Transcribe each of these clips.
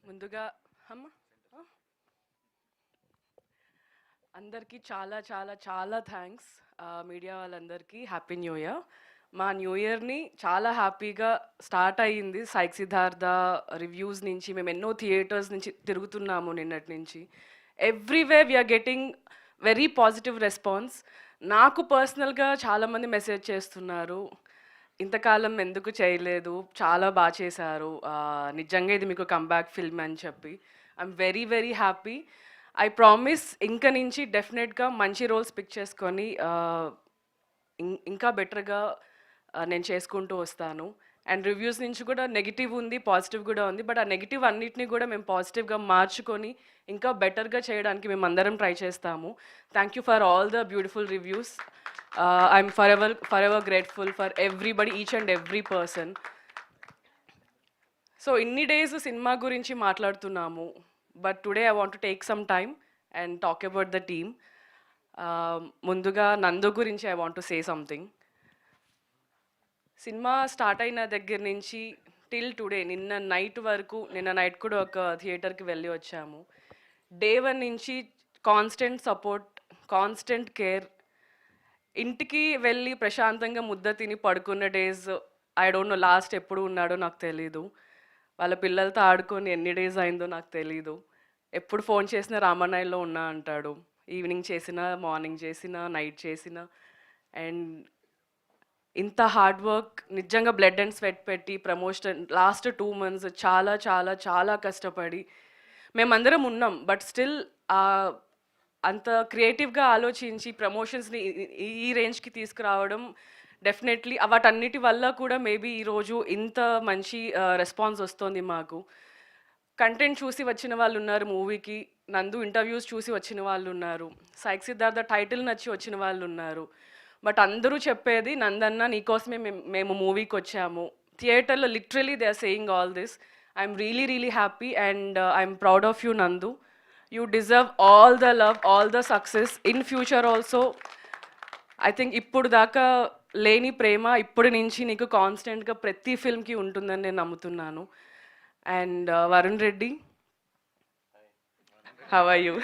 ముందుగా అమ్మ అందరికీ చాలా చాలా చాలా థ్యాంక్స్. మీడియా వాళ్ళందరికీ హ్యాపీ న్యూ ఇయర్. మా న్యూ ఇయర్ని చాలా హ్యాపీగా స్టార్ట్ అయ్యింది. సైక్ సిద్ధార్థ రివ్యూస్ నుంచి మేము ఎన్నో థియేటర్స్ నుంచి తిరుగుతున్నాము నిన్నటి నుంచి. Every way we are getting very positive response. నాకు పర్సనల్గా చాలామంది మెసేజ్ చేస్తున్నారు, ఇంతకాలం ఎందుకు చేయలేదు, చాలా బాగా చేశారు, నిజంగా ఇది మీకు కంబ్యాక్ ఫిల్మ్ అని చెప్పి. I'm very very happy. I promise ఇంక నుంచి డెఫినెట్గా మంచి రోల్స్ పిక్ చేసుకొని ఇంకా బెటర్గా నేను చేసుకుంటూ వస్తాను. అండ్ రివ్యూస్ నుంచి కూడా నెగిటివ్ ఉంది, పాజిటివ్ కూడా ఉంది. బట్ ఆ నెగిటివ్ అన్నిటిని కూడా మేము పాజిటివ్గా మార్చుకొని ఇంకా బెటర్గా చేయడానికి మేము అందరం ట్రై చేస్తాము. Thank you for all the beautiful reviews. I'm forever ఎవర్ grateful for everybody, each and every person. So ఇన్ని డేస్ సినిమా గురించి మాట్లాడుతున్నాము, but today I want to take some time and talk about the team. ముందుగా నందు గురించి I want to say something. Cinema start అయిన దగ్గర నుంచి టిల్ టుడే, నిన్న నైట్ కూడా ఒక థియేటర్కి వెళ్ళి వచ్చాము. డే 1 నుంచి కాన్స్టెంట్ సపోర్ట్, కాన్స్టెంట్ కేర్. ఇంటికి వెళ్ళి ప్రశాంతంగా ముద్ద తిని పడుకున్న days I don't know last ఎప్పుడు ఉన్నాడో నాకు తెలీదు. వాళ్ళ పిల్లలతో ఆడుకొని ఎన్ని డేస్ అయిందో నాకు తెలీదు. ఎప్పుడు ఫోన్ చేసినా రామన్నయ్యలో ఉన్నా అంటాడు. ఈవినింగ్ చేసినా, మార్నింగ్ చేసినా, నైట్ చేసినా. అండ్ ఇంత హార్డ్ వర్క్, నిజంగా బ్లడ్ అండ్ స్వెట్ పెట్టి ప్రమోషన్ లాస్ట్ 2 months చాలా చాలా చాలా కష్టపడి మేమందరం ఉన్నాం. బట్ స్టిల్ అంత క్రియేటివ్గా ఆలోచించి ప్రమోషన్స్ని ఈ రేంజ్కి తీసుకురావడం డెఫినెట్లీ వాటన్నిటి వల్ల కూడా మేబీ ఈరోజు ఇంత మంచి రెస్పాన్స్ వస్తుంది మాకు. కంటెంట్ చూసి వచ్చిన వాళ్ళు ఉన్నారు మూవీకి, నందు ఇంటర్వ్యూస్ చూసి వచ్చిన వాళ్ళు ఉన్నారు, సైక్ సిద్ధార్థ టైటిల్ నచ్చి వచ్చిన వాళ్ళు ఉన్నారు. బట్ అందరూ చెప్పేది, నందన్న నీకోసమే మేము మూవీకి వచ్చాము. థియేటర్లో literally they are saying all this. I'm really really happy and I'm proud of you Nandu. You deserve all the love, all the success in future also. I think ఇప్పుడు దాకా లేని ప్రేమ ఇప్పటి నుంచి నీకు కాన్స్టెంట్గా ప్రతి ఫిల్మ్కి ఉంటుందని నేను నమ్ముతున్నాను. And Varun Reddy, how are you?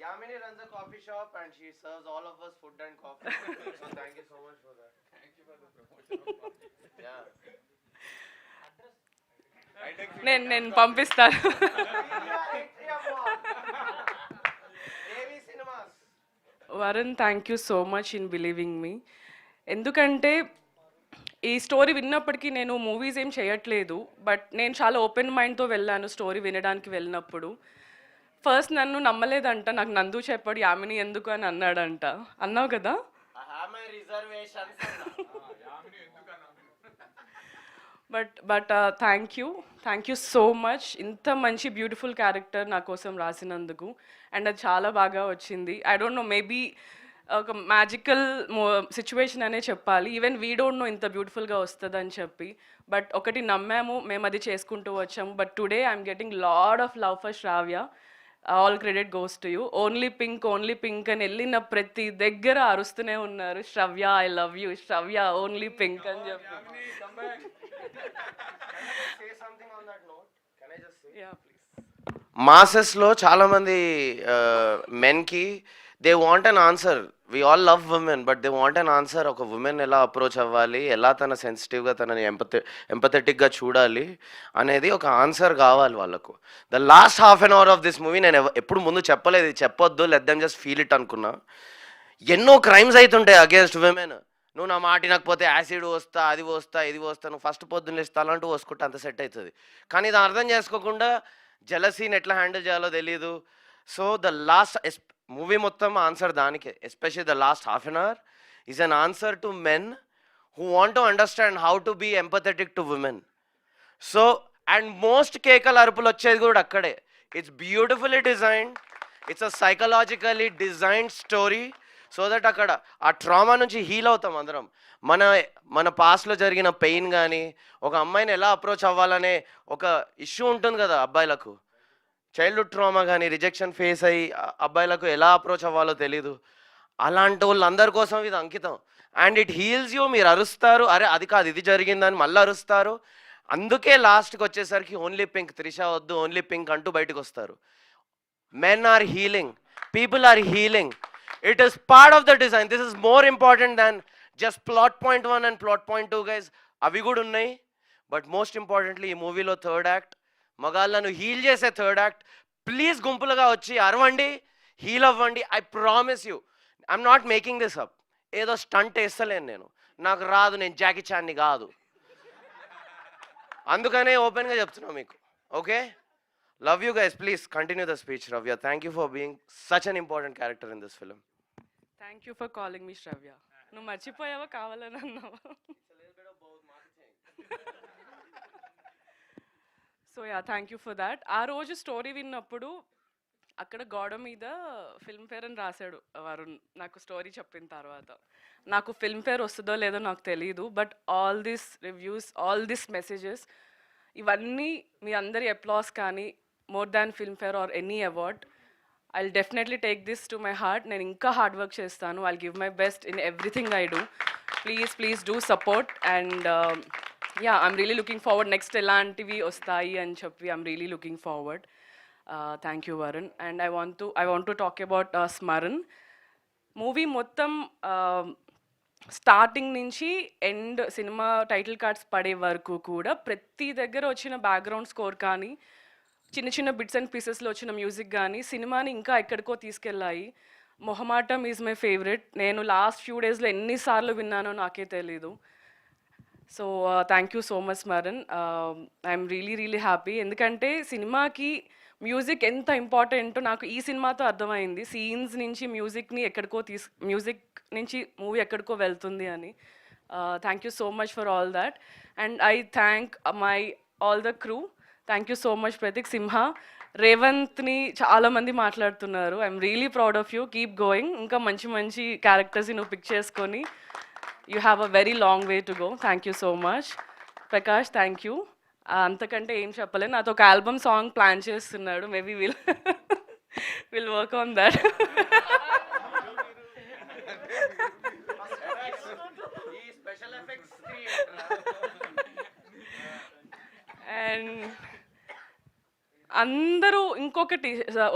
Yamini runs a coffee shop and she serves all of us food and coffee. So thank you so much for that. Thank you for the promotion. Yeah. నేను పంపిస్తాను. Varun, thank you so much in believing me. ఎందుకంటే ఈ story విన్నప్పటికీ నేను movies ఏం చేయట్లేదు, but నేను చాలా open మైండ్తో వెళ్ళాను స్టోరీ వినడానికి వెళ్ళినప్పుడు. ఫస్ట్ నన్ను నమ్మలేదంట, నాకు నందు చెప్పాడు యామిని ఎందుకు అని అన్నాడంట. అన్నావు కదా? But thank you so much. ఇంత మంచి బ్యూటిఫుల్ క్యారెక్టర్ నా కోసం రాసినందుకు. అండ్ అది చాలా బాగా వచ్చింది. ఐ డోంట్ నో, మేబీ ఒక మ్యాజికల్ సిచ్యువేషన్ అనే చెప్పాలి. ఈవెన్ వీ డోంట్ నో ఇంత బ్యూటిఫుల్గా వస్తుంది అని చెప్పి. బట్ ఒకటి నమ్మాము, మేము అది చేసుకుంటూ వచ్చాము. But today I'm getting lot of love for Shravya. All credit goes to you. Only pink అని వెళ్ళిన ప్రతి దగ్గర అరుస్తూనే ఉన్నారు, Shravya I love you, Shravya only pink అని చెప్పి. మాసెస్లో చాలామంది మెన్కి they want an answer. We all love women, but they want an answer. ఒక ఉమెన్ ఎలా అప్రోచ్ అవ్వాలి, ఎలా తన సెన్సిటివ్గా తనని ఎంపథెటిక్గా చూడాలి అనేది ఒక ఆన్సర్ కావాలి వాళ్ళకు. The last half an hour of this movie నేను ఎప్పుడు ముందు చెప్పలేదు, చెప్పొద్దు, let them just feel it అనుకున్నా. ఎన్నో క్రైమ్స్ అవుతుంటాయి అగేన్స్ట్ విమెన్. నువ్వు నా మాట వినకపోతే యాసిడ్ వస్తా, అది వస్తా, ఇది వస్తా, నువ్వు ఫస్ట్ పొద్దున్న ఇస్తా అలాంటివి వసుకుంటే అంత సెట్ అవుతుంది. కానీ ఇది అర్థం చేసుకోకుండా జలసీని ఎట్లా హ్యాండిల్ చేయాలో తెలీదు. సో ద లాస్ట్ మూవీ మొత్తం ఆన్సర్ దానికే. Especially the last half an hour is an answer to men who want to understand how to be empathetic to women. So and most కేకల అరుపులు వచ్చేది కూడా అక్కడే. It's beautifully designed, it's a psychologically designed story. So that అక్కడ ఆ trauma నుంచి heal అవుతాం అందరం. మన పాస్ట్లో జరిగిన పెయిన్ కానీ, ఒక అమ్మాయిని ఎలా అప్రోచ్ అవ్వాలనే ఒక ఇష్యూ ఉంటుంది కదా అబ్బాయిలకు, చైల్డ్హుడ్ ట్రామా కానీ, రిజెక్షన్ ఫేస్ అయ్యి అబ్బాయిలకు ఎలా అప్రోచ్ అవ్వాలో తెలీదు. అలాంటి వాళ్ళందరి కోసం ఇది అంకితం. And it heels you. మీరు అరుస్తారు, అరే అది కాదు ఇది జరిగిందని మళ్ళీ అరుస్తారు. అందుకే లాస్ట్కి వచ్చేసరికి ఓన్లీ పింక్, త్రిష వద్దు ఓన్లీ పింక్ అంటూ బయటకు వస్తారు. Men are healing, people are healing. It is part of the design. This is more important than just plot point 1 and plot point 2 guys. అవి కూడా ఉన్నాయి, బట్ మోస్ట్ ఇంపార్టెంట్లీ ఈ మూవీలో third act, మగాళ్ళను heal చేసే థర్డ్ యాక్ట్. ప్లీజ్ గుంపులుగా వచ్చి అరవండి, హీల్ అవ్వండి. I promise you, I'm not making this up. ఏదో స్టంట్ వేస్తలేను నేను, నాకు రాదు, నేను జాకీ చాన్ని కాదు. అందుకనే ఓపెన్గా చెప్తున్నా మీకు. Okay, love you guys. Please continue the speech Ravya. Thank you for being such an important character in this film. Thank you for calling me Shravya. నువ్వు మర్చిపోయావా కావాలని అన్నావా? So yeah, thank you for that. ఆ రోజు స్టోరీ విన్నప్పుడు అక్కడ గోడ మీద ఫిల్మ్ఫేర్ అని రాశాడు వరుణ్ నాకు స్టోరీ చెప్పిన తర్వాత. నాకు ఫిల్మ్ఫేర్ వస్తుందో లేదో నాకు తెలియదు, but all this reviews, all this messages, ఇవన్నీ మీ అందరి అప్లాస్ కానీ more than Filmfare or any award, I will definitely take this to my heart. నేను ఇంకా హార్డ్ వర్క్ చేస్తాను. I will give my best in everything I do. Please do support. And yeah, I'm really looking forward. Next ఎలాంటివి వస్తాయి అని చెప్పి I'm really looking forward. Thank you Varun. And I want to talk about Smaran. Movie మొత్తం starting నుంచి end, cinema title cards పడే వరకు కూడా ప్రతి దగ్గర వచ్చిన బ్యాక్గ్రౌండ్ స్కోర్ కానీ, చిన్న చిన్న బిట్స్ అండ్ పీసెస్లో వచ్చిన మ్యూజిక్ కానీ సినిమాని ఇంకా ఎక్కడికో తీసుకెళ్ళాయి. మొహమాటం ఈజ్ మై ఫేవరెట్. నేను లాస్ట్ ఫ్యూ డేస్లో ఎన్నిసార్లు విన్నానో నాకే తెలీదు. So thank you so much Smaran. I'm really happy. ఎందుకంటే సినిమాకి మ్యూజిక్ ఎంత ఇంపార్టెంటో నాకు ఈ సినిమాతో అర్థమైంది. సీన్స్ నుంచి మ్యూజిక్ నుంచి మూవీ ఎక్కడికో వెళ్తుంది అని. Thank you so much for all that. And I thank all the crew. Thank you so much Prateek, Simha, రేవంత్ని చాలామంది మాట్లాడుతున్నారు. I'm really proud of you. Keep going. ఇంకా మంచి క్యారెక్టర్స్ని నువ్వు పిక్ చేసుకొని you have a very long way to go. Thank you so much. Prakash, thank you. అంతకంటే ఏం చెప్పలేదు. నాతో ఒక ఆల్బమ్ సాంగ్ ప్లాన్ చేస్తున్నాడు. Maybe will work on that. And అందరూ ఇంకొకటి,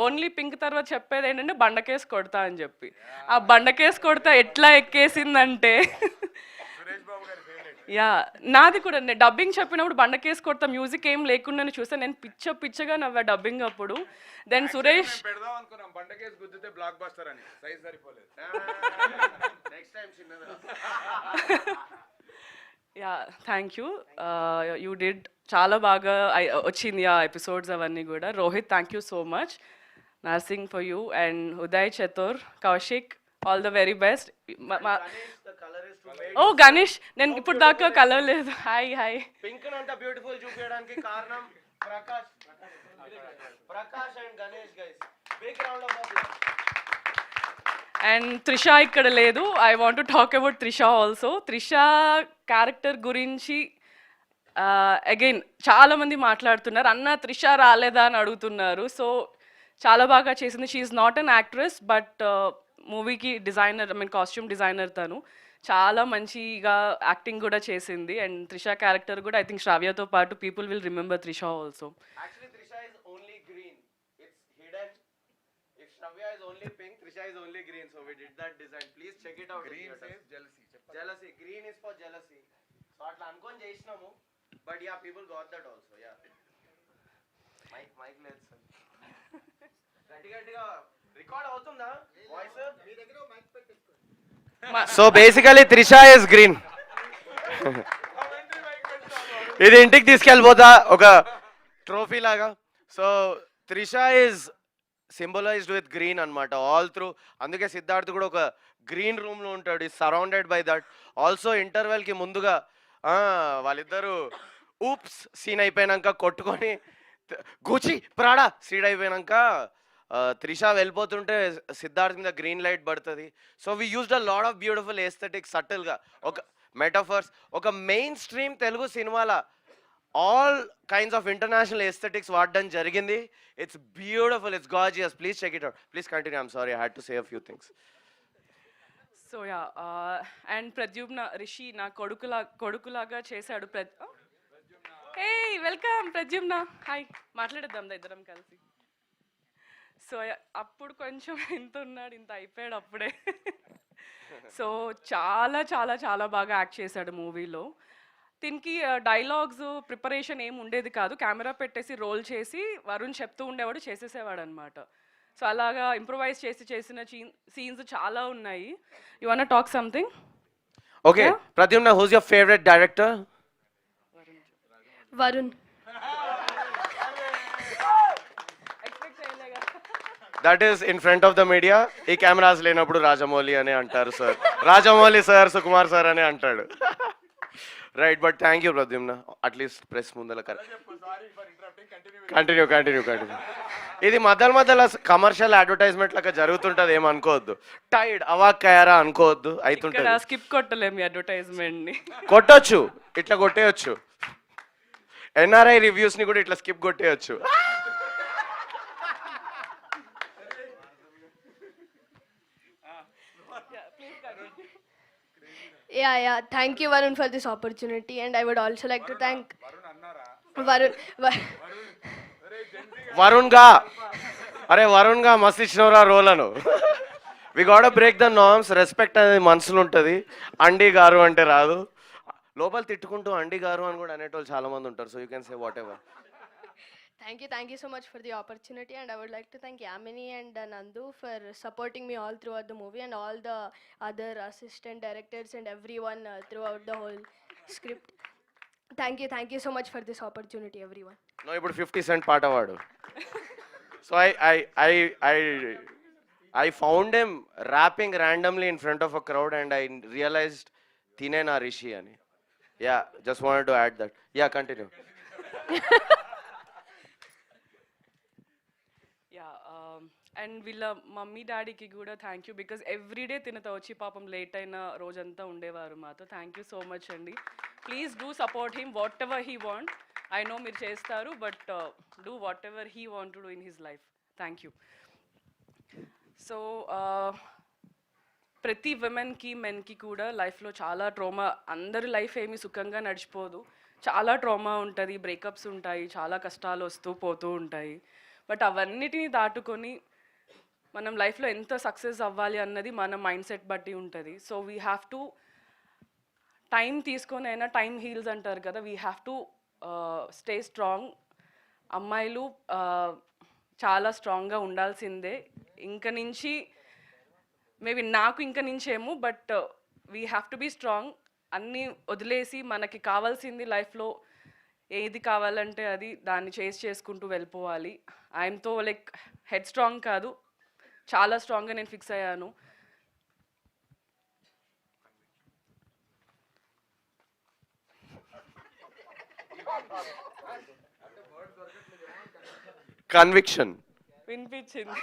ఓన్లీ పింక్ తర్వాత చెప్పేది ఏంటంటే బండకేసి కొడతా అని చెప్పి. ఆ బండకేసి కొడతా ఎట్లా ఎక్కేసిందంటే, యా నాది కూడా. నేను డబ్బింగ్ చెప్పినప్పుడు బండకేసి కొడతా మ్యూజిక్ ఏం లేకుండా చూస్తే నేను పిచ్చగా నవ్వా డబ్బింగ్ అప్పుడు. Then Suresh, yeah thank you, you did. చాలా బాగా వచ్చింది ఆ ఎపిసోడ్స్ అవన్నీ కూడా. Rohit, thank you so much. Narsing for you. And Uday, Chatur, Kaushik, all the very best. Oh Ganesh, నేను ఇప్పుడు దాకా కలర్ లేదు. హాయ్. పింక్ అంత బ్యూటిఫుల్ చూపించడానికి కారణం Prakash and Ganesh guys. Big round of applause. And Trisha ఇక్కడ లేదు. I want to talk about Trisha also. Trisha character గురించి అగైన్ చాలామంది మాట్లాడుతున్నారు. అన్న త్రిష రాలేదా అని అడుగుతున్నారు. సో చాలా బాగా చేసింది. She is not an actress, but మూవీకి డిజైనర్, కాస్ట్యూమ్ డిజైనర్ తను. చాలా మంచిగా యాక్టింగ్ కూడా చేసింది. అండ్ త్రిష క్యారెక్టర్ కూడా ఐ థింక్ శ్రావ్యతో పాటు people will remember Trisha also. Actually, Trisha is only green. It's hidden. If Shravya is only pink, Trisha is only green. So we did that design. Please check it out. Green says jealousy. Jealousy. Green is for jealousy. So atla ankoni chesinamu. But yeah, people got that also. Yeah. Mic లేదు sir. గట్టిగా record అవుతుందా voice? మీ దగ్గర mic పెట్టేసుకోండి. So basically Trisha is green. ఇది ఇంటికి తీసుకెళ్ళిపోతా ఒక trophy లాగా. So Trisha is symbolised with green అనమాట ఆల్ త్రూ. అందుకే సిద్ధార్థ్ కూడా ఒక గ్రీన్ రూమ్లో ఉంటాడు, ఈ సరౌండెడ్ బై దట్. ఆల్సో ఇంటర్వెల్కి ముందుగా వాళ్ళిద్దరూ ఊప్స్ సీన్ అయిపోయినాక కొట్టుకొని గూచి ప్రాడా సీడ్ అయిపోయినాక త్రిష వెళ్ళిపోతుంటే సిద్ధార్థ్ మీద గ్రీన్ లైట్ పడుతుంది. So we used a lot of beautiful aesthetics సటిల్గా, ఒక మెటాఫర్స్, ఒక మెయిన్ స్ట్రీమ్ తెలుగు సినిమాల all kinds of international aesthetics వాడడం జరిగింది. It's beautiful, it's gorgeous. Please check it out. Please continue. I'm sorry, I had to say a few things. So yeah and Pradyumna Rishi నా కొడుకులాగా చేశాడు. Hey welcome Pradyumna, hi, మాట్లాడేద్దాం ఇద్దరం కలిసి. So అప్పుడు కొంచెం ఇంత ఉన్నాడు, ఇంత అయిపోయాడు అప్పుడే. సో చాలా చాలా చాలా బాగా యాక్ట్ చేశాడు మూవీలో. దీనికి డైలాగ్స్ ప్రిపరేషన్ ఏం ఉండేది కాదు, కెమెరా పెట్టేసి రోల్ చేసి వరుణ్ చెప్తూ ఉండేవాడు, చేసేసేవాడు అనమాట. సో అలాగా ఇంప్రూవైజ్ చేసిన సీన్స్ చాలా ఉన్నాయి. You want talk something? Okay Pradyumna, who's your favourite director? Varun. That is in front of the media. ఈ కెమెరాస్ లేనప్పుడు రాజమౌళి అని అంటారు sir, Rajamouli sir, Sukumar sir అని అంటాడు. Right, but thank you Pradyumna, at least press ముందర కంటిన్యూ. ఇది మధ్యలో కమర్షియల్ అడ్వర్టైజ్మెంట్ లాగా జరుగుతుంటది, ఏమనుకోవద్దు. టైడ్ అవాక్ అయ్యారా అనుకోవద్దు, అవుతుంటుంది. స్కిప్ కొట్టలేము అడ్వర్టైజ్మెంట్ ని, కొట్టొచ్చు, ఇట్లా కొట్టేయచ్చు. ఎన్ఆర్ఐ రివ్యూస్ ని కూడా ఇట్లా skip కొట్టేయచ్చు. Yeah. Thank you, Varun, for this opportunity, and I would also like to thank Varun. Varun గా మస్తు ఇచ్చినవరా రోల్ అను. We got break the norms. Respect అనేది మనసులో ఉంటుంది. అండి గారు అంటే రాదు, లోపల తిట్టుకుంటూ అండి గారు అని కూడా అనేటోళ్ళు చాలా మంది ఉంటారు. So you can say what ever. Thank you so much for the opportunity, and I would like to thank Yamini and Nandu for supporting me all throughout the movie, and all the other assistant directors and everyone throughout the whole script. Thank you so much for this opportunity, everyone. No, ఇప్పుడు 50 Cent పాట వాడు. So I found him rapping randomly in front of a crowd and I realized తినే నా రిషి అని. Yeah, just wanted to add that. Yeah, continue. And వీళ్ళ mummy డాడీకి కూడా thank you, because everyday తినతో వచ్చి పాపం లేట్ అయిన రోజంతా ఉండేవారు మాతో. థ్యాంక్ యూ సో మచ్ అండి. Please do support him what ever he want. I know మీరు చేస్తారు, but do what ever he want to do in his life. Thank you. So ప్రతి విమెన్కి మెన్కి కూడా లైఫ్లో చాలా ట్రామా, అందరి లైఫ్ ఏమీ సుఖంగా నడిచిపోదు, చాలా ట్రామా ఉంటుంది, బ్రేకప్స్ ఉంటాయి, చాలా కష్టాలు వస్తూ పోతూ ఉంటాయి. బట్ అవన్నిటిని దాటుకొని మనం లైఫ్లో ఎంత సక్సెస్ అవ్వాలి అన్నది మన మైండ్ సెట్ బట్టి ఉంటుంది. So we have to time తీసుకొని అయినా, టైం హీల్స్ అంటారు కదా, we have to stay strong. అమ్మాయిలు చాలా స్ట్రాంగ్గా ఉండాల్సిందే. ఇంక నుంచి మేబీ నాకు ఇంక నుంచేమో, but we have to be strong. అన్నీ వదిలేసి మనకి కావాల్సింది లైఫ్లో ఏది కావాలంటే అది దాన్ని చేసుకుంటూ వెళ్ళిపోవాలి. ఐఎమ్తో లైక్ హెడ్ స్ట్రాంగ్ కాదు, చాలా స్ట్రాంగ్గా నేను ఫిక్స్ అయ్యాను. కన్విక్షన్ వినిపించింది.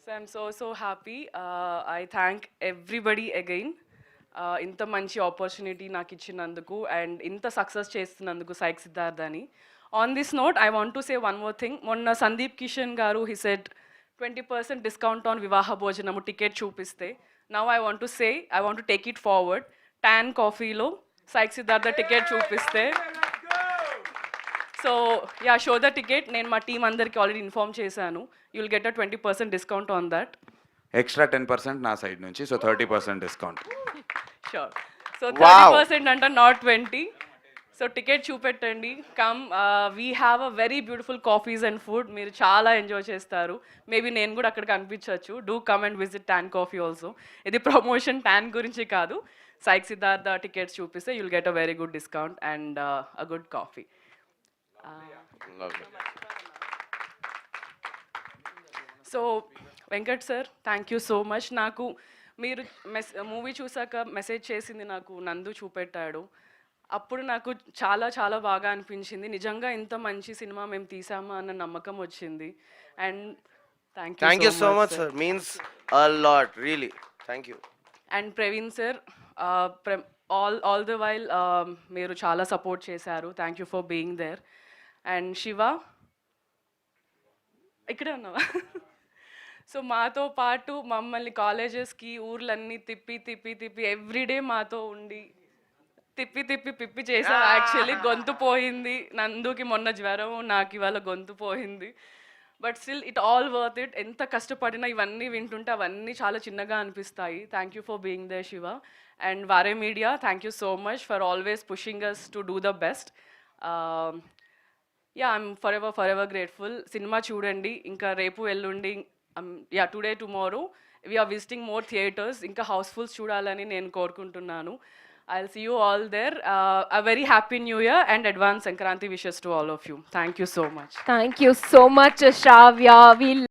So I'm so happy. I thank everybody again ఇంత మంచి ఆపర్చునిటీ నాకు ఇచ్చినందుకు అండ్ ఇంత సక్సెస్ చేస్తున్నందుకు సైక్ సిద్ధార్థ్ అని. On this note I want to say one more thing. మొన్న సందీప్ కిషన్ గారు హీ సెడ్ 20% డిస్కౌంట్ ఆన్ వివాహ భోజనము టికెట్ చూపిస్తే, now I want to say, I want to take it forward. Tan కాఫీలో సైక్ సిద్ధార్థ టికెట్ చూపిస్తే, so yeah, show the ticket. నేను మా team అందరికి ఆల్రెడీ ఇన్ఫార్మ్ చేశాను. You will get a 20% discount on that. Extra 10% నా side నుంచి, so 30% discount. Sure. So 30% అంట, not 20. So ticket చూపెట్టండి. Come, we have a very beautiful coffees and food. మీరు చాలా ఎంజాయ్ చేస్తారు. మేబీ నేను కూడా అక్కడ కనిపించవచ్చు. Do come and visit tan coffee also. ఇది ప్రమోషన్ ట్యాన్ గురించి కాదు. సైక్ సిద్ధార్థ టికెట్స్ చూపిస్తే you'll get a very good discount and a good coffee. So Venkat sir, thank you so much. నాకు మీరు మూవీ చూసాక మెసేజ్ చేసింది నాకు నందు చూపెట్టాడు. అప్పుడు నాకు చాలా చాలా బాగా అనిపించింది. నిజంగా ఇంత మంచి సినిమా మేము తీసామా అన్న నమ్మకం వచ్చింది. And thank you so much sir, means a lot really. Thank you. And Praveen sir, all the while మీరు చాలా సపోర్ట్ చేశారు. Thank you for being there. And Shiva, ఇక్కడే ఉన్నావా? సో మాతో పాటు మమ్మల్ని కాలేజెస్కి ఊర్లన్నీ తిప్పి తిప్పి తిప్పి ఎవ్రీడే మాతో ఉండి తిప్పి తిప్పి పిప్పి చేశారు. యాక్చువల్లీ గొంతు పోయింది, నందుకి మొన్న జ్వరం, నాకు ఇవాళ గొంతు పోయింది. But still it all worth it. ఎంత కష్టపడినా ఇవన్నీ వింటుంటే అవన్నీ చాలా చిన్నగా అనిపిస్తాయి. Thank you for being there Shiva. And వారే media, thank you so much for always pushing us to do the best. Yeah, I'm forever ఎవర్ గ్రేట్ఫుల్. సినిమా చూడండి, ఇంకా రేపు ఎల్లుండి, yeah today tomorrow we're visiting more theatres. ఇంకా హౌస్ఫుల్స్ చూడాలని నేను కోరుకుంటున్నాను. I'll see you all there. A very happy new year and advance Sankranti wishes to all of you. Thank you so much. Thank you so much, Shravya. We